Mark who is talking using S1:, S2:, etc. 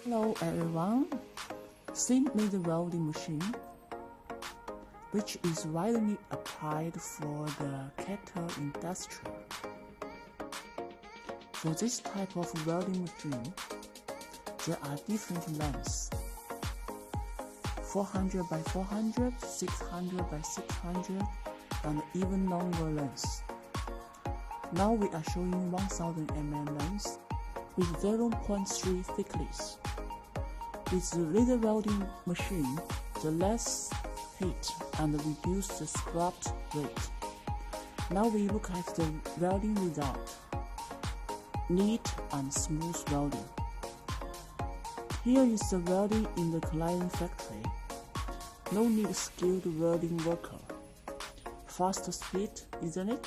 S1: Hello everyone, seen the welding machine, which is widely applied for the kettle industry. For this type of welding machine, there are different lengths: 400 by 400, 600 by 600, and even longer lengths. Now we are showing 1000 mm length with 0.3 thickness. With the laser welding machine, the less heat and reduce the scrap rate. Now we look at the welding result. Neat and smooth welding. Here is the welding in the client factory. No need skilled welding worker. Fast speed, isn't it?